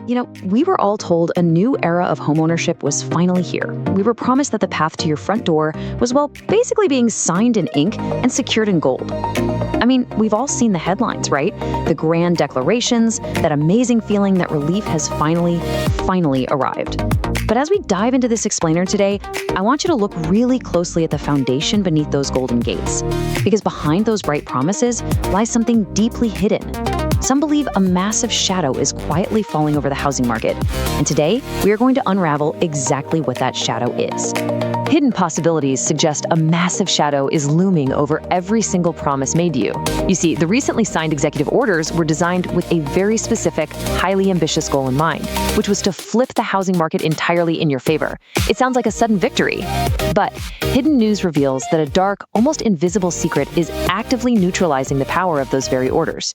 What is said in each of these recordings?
We were all told a new era of homeownership was finally here. We were promised that the path to your front door was, basically being signed in ink and secured in gold. We've all seen the headlines, right? The grand declarations, that amazing feeling that relief has finally arrived. But as we dive into this explainer today, I want you to look really closely at the foundation beneath those golden gates. Because behind those bright promises lies something deeply hidden. Some believe a massive shadow is quietly falling over the housing market. And today, we are going to unravel exactly what that shadow is. Hidden possibilities suggest a massive shadow is looming over every single promise made to you. You see, the recently signed executive orders were designed with a very specific, highly ambitious goal in mind, which was to flip the housing market entirely in your favor. It sounds like a sudden victory. But hidden news reveals that a dark, almost invisible secret is actively neutralizing the power of those very orders.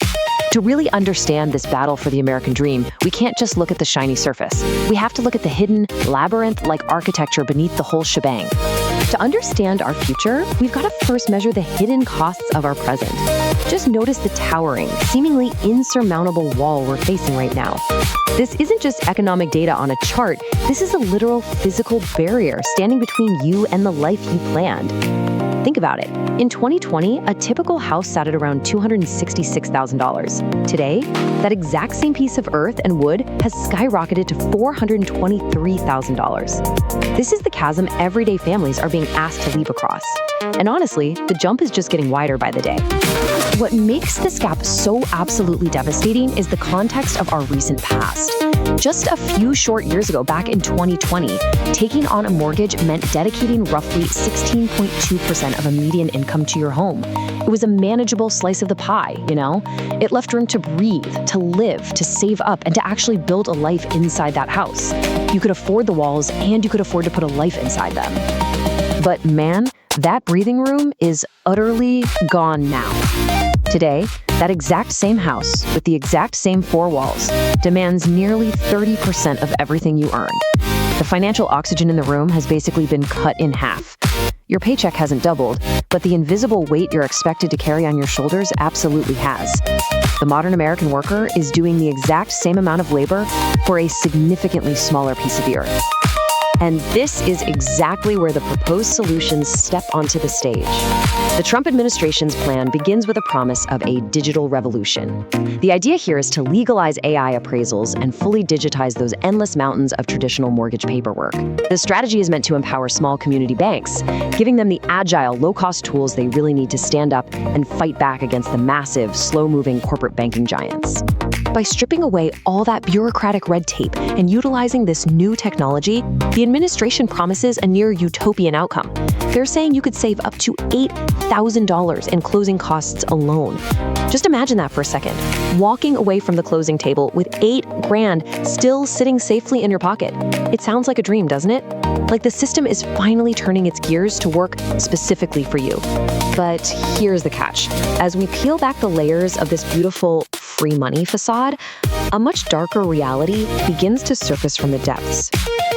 To really understand this battle for the American dream, we can't just look at the shiny surface. We have to look at the hidden, labyrinth-like architecture beneath the whole shebang. To understand our future, we've got to first measure the hidden costs of our present. Just notice the towering, seemingly insurmountable wall we're facing right now. This isn't just economic data on a chart, this is a literal physical barrier standing between you and the life you planned. Think about it. In 2020, a typical house sat at around $266,000. Today, that exact same piece of earth and wood has skyrocketed to $423,000. This is the chasm everyday families are being asked to leap across. And honestly, the jump is just getting wider by the day. What makes this gap so absolutely devastating is the context of our recent past. Just a few short years ago, back in 2020, taking on a mortgage meant dedicating roughly 16.2% of a median income to your home. It was a manageable slice of the pie, It left room to breathe, to live, to save up, and to actually build a life inside that house. You could afford the walls, and you could afford to put a life inside them. But man, that breathing room is utterly gone now. Today, that exact same house, with the exact same four walls, demands nearly 30% of everything you earn. The financial oxygen in the room has basically been cut in half. Your paycheck hasn't doubled, but the invisible weight you're expected to carry on your shoulders absolutely has. The modern American worker is doing the exact same amount of labor for a significantly smaller piece of the earth. And this is exactly where the proposed solutions step onto the stage. The Trump administration's plan begins with a promise of a digital revolution. The idea here is to legalize AI appraisals and fully digitize those endless mountains of traditional mortgage paperwork. The strategy is meant to empower small community banks, giving them the agile, low-cost tools they really need to stand up and fight back against the massive, slow-moving corporate banking giants. By stripping away all that bureaucratic red tape and utilizing this new technology, the administration promises a near utopian outcome. They're saying you could save up to $8,000 in closing costs alone. Just imagine that for a second. Walking away from the closing table with $8,000 still sitting safely in your pocket. It sounds like a dream, doesn't it? Like the system is finally turning its gears to work specifically for you. But here's the catch. As we peel back the layers of this beautiful free money facade, a much darker reality begins to surface from the depths.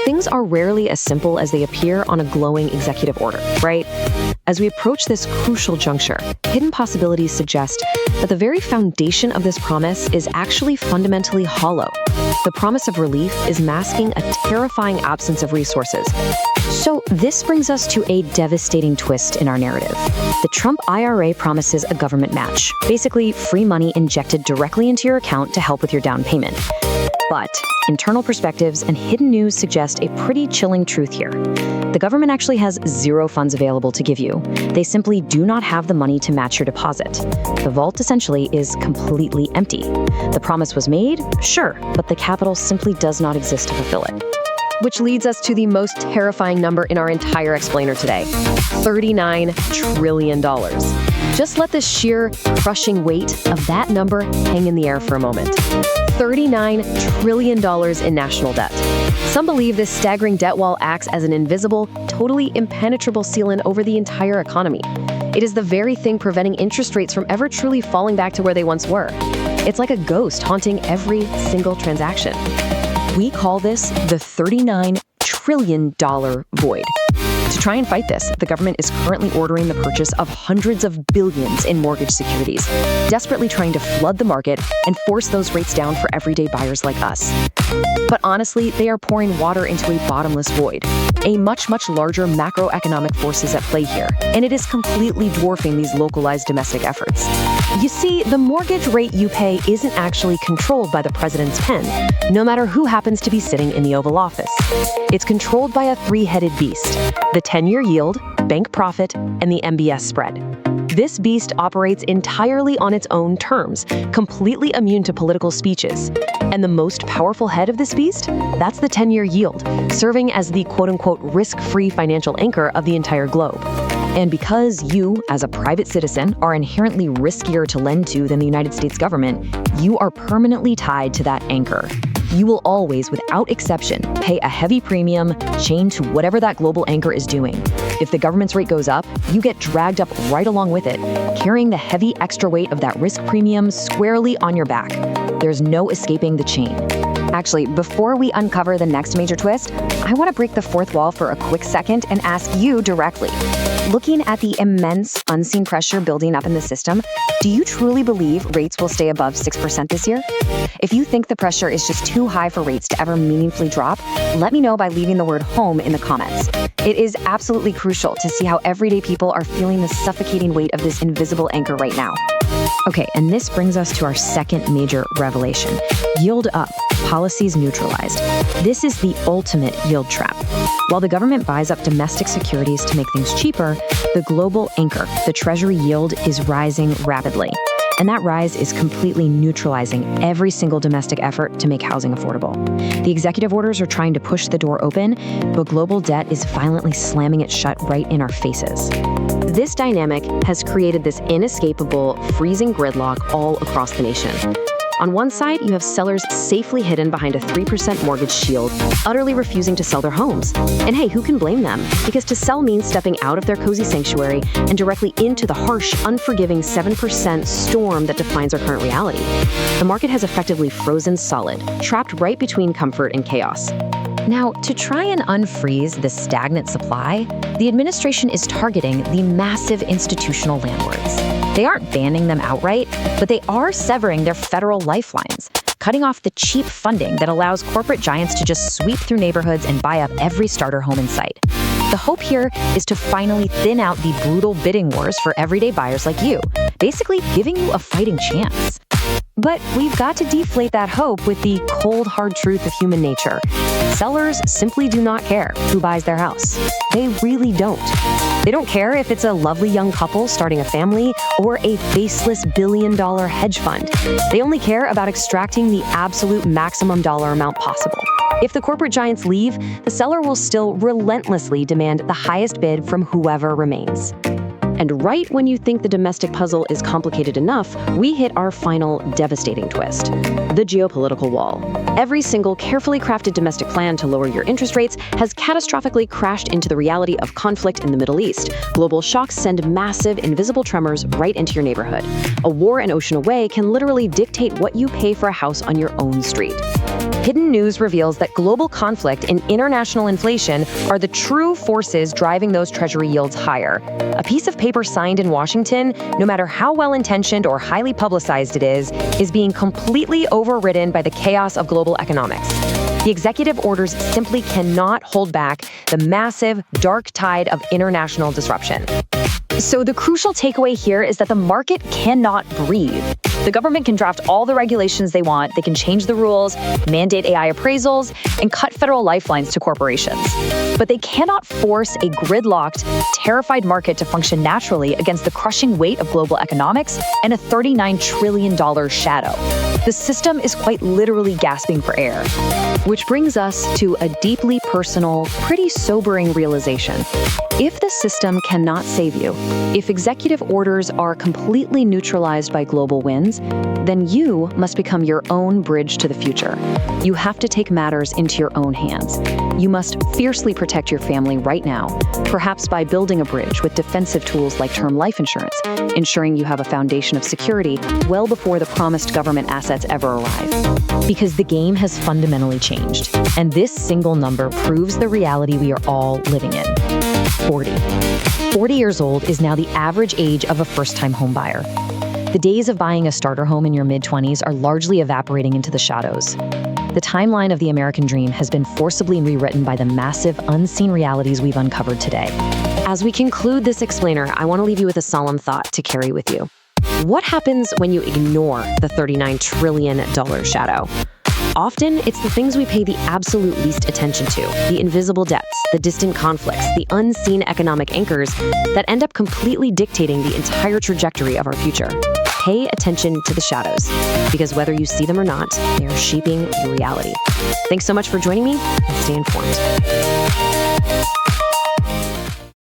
Things are rarely as simple as they appear on a glowing executive order, right? As we approach this crucial juncture, hidden possibilities suggest that the very foundation of this promise is actually fundamentally hollow. The promise of relief is masking a terrifying absence of resources. So this brings us to a devastating twist in our narrative. The Trump IRA promises a government match, basically free money injected directly into your account to help with your down payment. But internal perspectives and hidden news suggest a pretty chilling truth here. The government actually has zero funds available to give you. They simply do not have the money to match your deposit. The vault essentially is completely empty. The promise was made, sure, but the capital simply does not exist to fulfill it. Which leads us to the most terrifying number in our entire explainer today, $39 trillion. Just let the sheer crushing weight of that number hang in the air for a moment. $39 trillion in national debt. Some believe this staggering debt wall acts as an invisible, totally impenetrable ceiling over the entire economy. It is the very thing preventing interest rates from ever truly falling back to where they once were. It's like a ghost haunting every single transaction. We call this the $39 trillion void. To try and fight this, the government is currently ordering the purchase of hundreds of billions in mortgage securities, desperately trying to flood the market and force those rates down for everyday buyers like us. But honestly, they are pouring water into a bottomless void. A much, much larger macroeconomic force is at play here, and it is completely dwarfing these localized domestic efforts. You see, the mortgage rate you pay isn't actually controlled by the president's pen, no matter who happens to be sitting in the Oval Office. It's controlled by a three-headed beast: the 10-year yield, bank profit, and the MBS spread. This beast operates entirely on its own terms, completely immune to political speeches. And the most powerful head of this beast? That's the 10-year yield, serving as the quote-unquote risk-free financial anchor of the entire globe. And because you, as a private citizen, are inherently riskier to lend to than the United States government, you are permanently tied to that anchor. You will always, without exception, pay a heavy premium chained to whatever that global anchor is doing. If the government's rate goes up, you get dragged up right along with it, carrying the heavy extra weight of that risk premium squarely on your back. There's no escaping the chain. Actually, before we uncover the next major twist, I want to break the fourth wall for a quick second and ask you directly. Looking at the immense unseen pressure building up in the system, do you truly believe rates will stay above 6% this year? If you think the pressure is just too high for rates to ever meaningfully drop, let me know by leaving the word home in the comments. It is absolutely crucial to see how everyday people are feeling the suffocating weight of this invisible anchor right now. Okay, and this brings us to our second major revelation. Yield up, policies neutralized. This is the ultimate yield trap. While the government buys up domestic securities to make things cheaper, the global anchor, the Treasury yield, is rising rapidly. And that rise is completely neutralizing every single domestic effort to make housing affordable. The executive orders are trying to push the door open, but global debt is violently slamming it shut right in our faces. This dynamic has created this inescapable, freezing gridlock all across the nation. On one side, you have sellers safely hidden behind a 3% mortgage shield, utterly refusing to sell their homes. And hey, who can blame them? Because to sell means stepping out of their cozy sanctuary and directly into the harsh, unforgiving 7% storm that defines our current reality. The market has effectively frozen solid, trapped right between comfort and chaos. Now, to try and unfreeze this stagnant supply, the administration is targeting the massive institutional landlords. They aren't banning them outright, but they are severing their federal lifelines, cutting off the cheap funding that allows corporate giants to just sweep through neighborhoods and buy up every starter home in sight. The hope here is to finally thin out the brutal bidding wars for everyday buyers like you, basically giving you a fighting chance. But we've got to deflate that hope with the cold, hard truth of human nature. Sellers simply do not care who buys their house. They really don't. They don't care if it's a lovely young couple starting a family or a faceless billion-dollar hedge fund. They only care about extracting the absolute maximum dollar amount possible. If the corporate giants leave, the seller will still relentlessly demand the highest bid from whoever remains. And right when you think the domestic puzzle is complicated enough, we hit our final devastating twist: the geopolitical wall. Every single carefully crafted domestic plan to lower your interest rates has catastrophically crashed into the reality of conflict in the Middle East. Global shocks send massive, invisible tremors right into your neighborhood. A war an ocean away can literally dictate what you pay for a house on your own street. Hidden news reveals that global conflict and international inflation are the true forces driving those treasury yields higher. A piece of paper signed in Washington, no matter how well-intentioned or highly publicized it is being completely overridden by the chaos of global economics. The executive orders simply cannot hold back the massive, dark tide of international disruption. So the crucial takeaway here is that the market cannot breathe. The government can draft all the regulations they want, they can change the rules, mandate AI appraisals, and cut federal lifelines to corporations. But they cannot force a gridlocked, terrified market to function naturally against the crushing weight of global economics and a $39 trillion shadow. The system is quite literally gasping for air. Which brings us to a deeply personal, pretty sobering realization. If the system cannot save you, if executive orders are completely neutralized by global winds, then you must become your own bridge to the future. You have to take matters into your own hands. You must fiercely protect your family right now, perhaps by building a bridge with defensive tools like term life insurance, ensuring you have a foundation of security well before the promised government assets ever arrive. Because the game has fundamentally changed, and this single number proves the reality we are all living in. 40. 40 years old is now the average age of a first-time homebuyer. The days of buying a starter home in your mid-20s are largely evaporating into the shadows. The timeline of the American dream has been forcibly rewritten by the massive, unseen realities we've uncovered today. As we conclude this explainer, I want to leave you with a solemn thought to carry with you. What happens when you ignore the $39 trillion shadow? Often, it's the things we pay the absolute least attention to, the invisible debts, the distant conflicts, the unseen economic anchors that end up completely dictating the entire trajectory of our future. Pay attention to the shadows, because whether you see them or not, they are shaping your reality. Thanks so much for joining me, and stay informed.